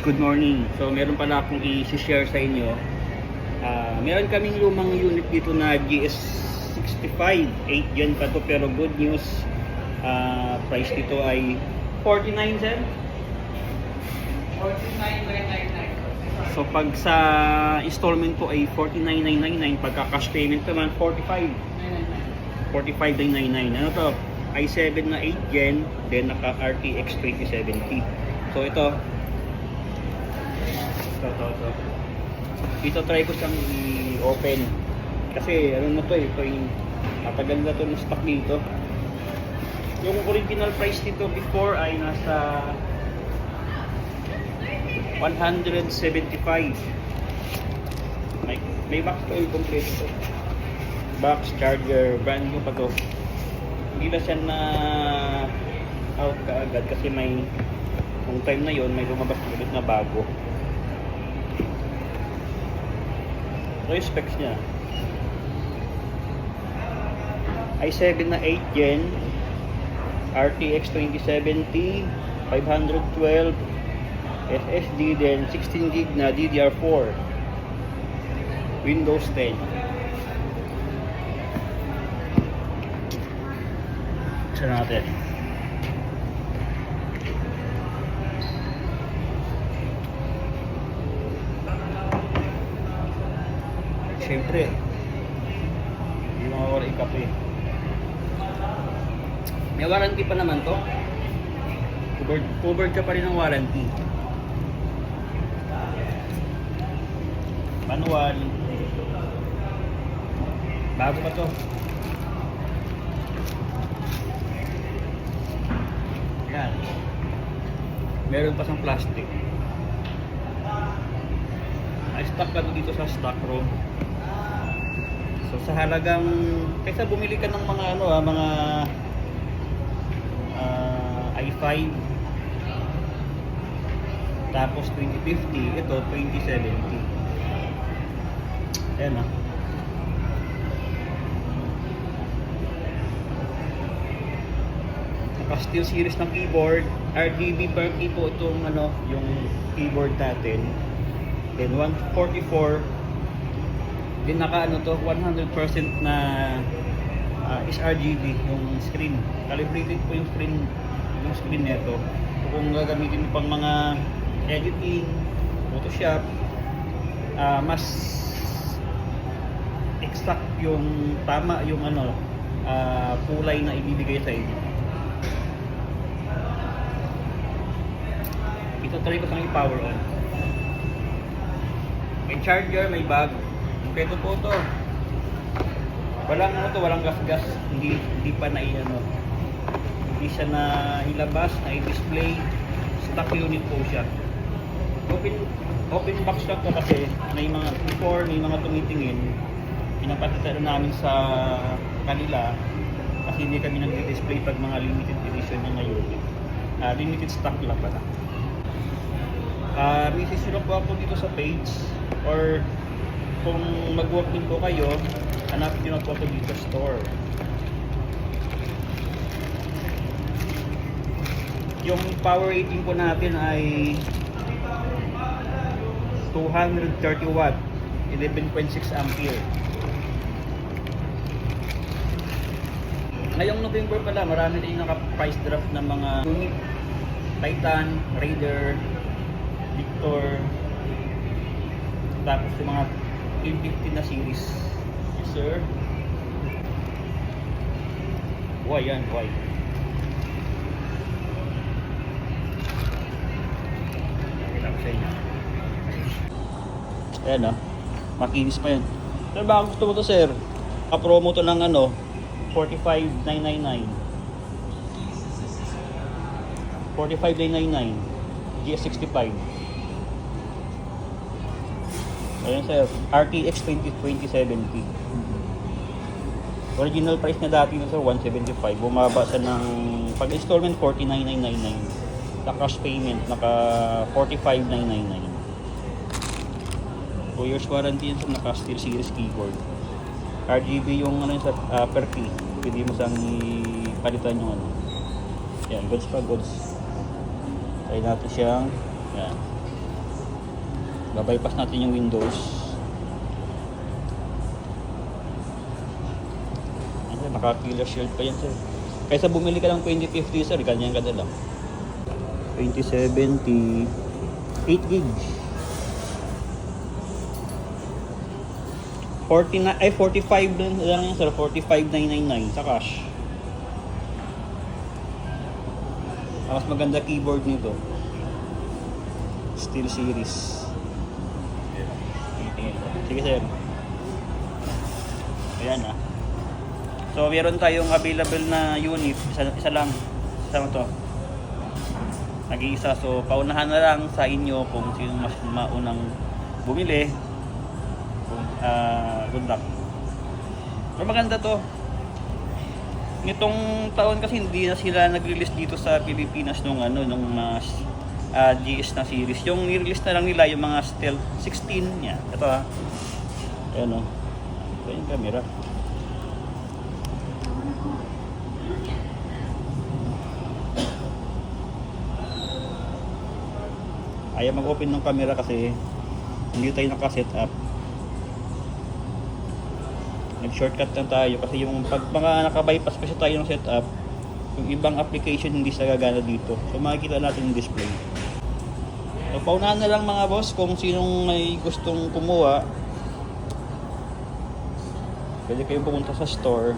good morning. So meron pala akong i-share sa inyo. Meron kaming lumang unit dito na GS65, 8 gen pa to, pero good news, price dito ay 49 cent. 49,999. So pag sa installment ko ay 49,999, pagka cash payment naman 45,999. Ano to? i7 na 8 gen, then naka RTX 2070. So ito try ko siyang i-open kasi ano na to, ito yung matagal na to na stock dito. Yung original price nito before ay nasa 175. May box to, yung complete to, box, charger, brand new pa to. Hindi na siya na out kaagad kasi may kung time na yon may lumabas ulit na bago. So yung specs niya i7 na 8 gen, RTX 2070, 512 SSD, then 16 GB na DDR4, Windows 10. Isa natin. Siyempre, hindi makawala ikape. May warranty pa naman to. Covered ka pa rin ng warranty. Manual. Bago pa to. Yan. Meron pa siyang plastic. Stock ka dito sa stock room. So sa halagang, kaysa bumili ka ng mga mga i5 tapos 2050, ito 2070. Ayan ah. Naka steel series ng keyboard, RGB per key po itong yung keyboard natin. Then 144, din naka 100% na is RGB yung screen. Calibrated po yung screen nito. So, kung gagamitin mo pang mga editing, Photoshop, mas exact yung tama yung kulay na ibibigay sa inyo. Ito try ko siyang i-power on. May charger, may bag. Kompleto po to. Walang gas-gas. Hindi pa na hindi siya na ilabas, na i-display. Stock unit po siya. Open box lang to kasi may mga tumitingin. Pinapakita namin sa kanila kasi hindi kami nag-display pag mga limited edition na ngayon. Limited stock lang pala. Message nyo po ako dito sa page, or kung mag-walk in po kayo, hanapin nyo na po ako dito sa store. Yung power rating po natin ay 230 watt, 11.6 ampere. Ngayong November pala, marami rin naka-price draft ng mga Titan, Raider, Victor, tapos yung mga 1050 na series. Yes sir. Why yan? Why? Nakita ko sa inyo. Ayan makinis pa yan. Pero baka gusto mo to sir, ka-promo to ng 45,999. 45,999 GS65. Ayan sir, RTX 2070. Original price niya dati na sir 175. Bumaba sa ng pag installment 49,999. Sa cash payment naka 45,999. 2 years warranty yun sa naka steel series keyboard. RGB yung sa per key. Pwede mo sang ipalitan yung Yan, goods pa goods. Try natin siyang yan. Babypass natin yung Windows. Ano, naka-killer shield pa yan sir. Kaysa bumili ka ng 2050 sir, ganyan ka na lang. 2070 8 gig. 45 lang yan sir, 45,999 sa cash. Mas maganda keyboard nito. Steel series. Sige sir. Ayan ah. So meron tayong available na unit. Isa lang. Isa mo to. Nag-iisa. So paunahan na lang sa inyo kung sino mas maunang bumili. Good luck. Pero maganda to. Nitong taon kasi hindi na sila nag-release dito sa Pilipinas nung GS na series. Yung ni-release na lang nila yung mga Stealth 16 niya. Ito ha. Ayan o. Ito yung camera. Ayaw mag-open ng camera kasi hindi tayo naka-set up. Nag-shortcut lang tayo kasi yung pag mga naka-bypass kasi tayo ng setup, yung ibang application hindi sa gagana dito. So makikita natin yung display. So paunahan na lang mga boss kung sinong may gustong kumuha. Pwede kayong pumunta sa store.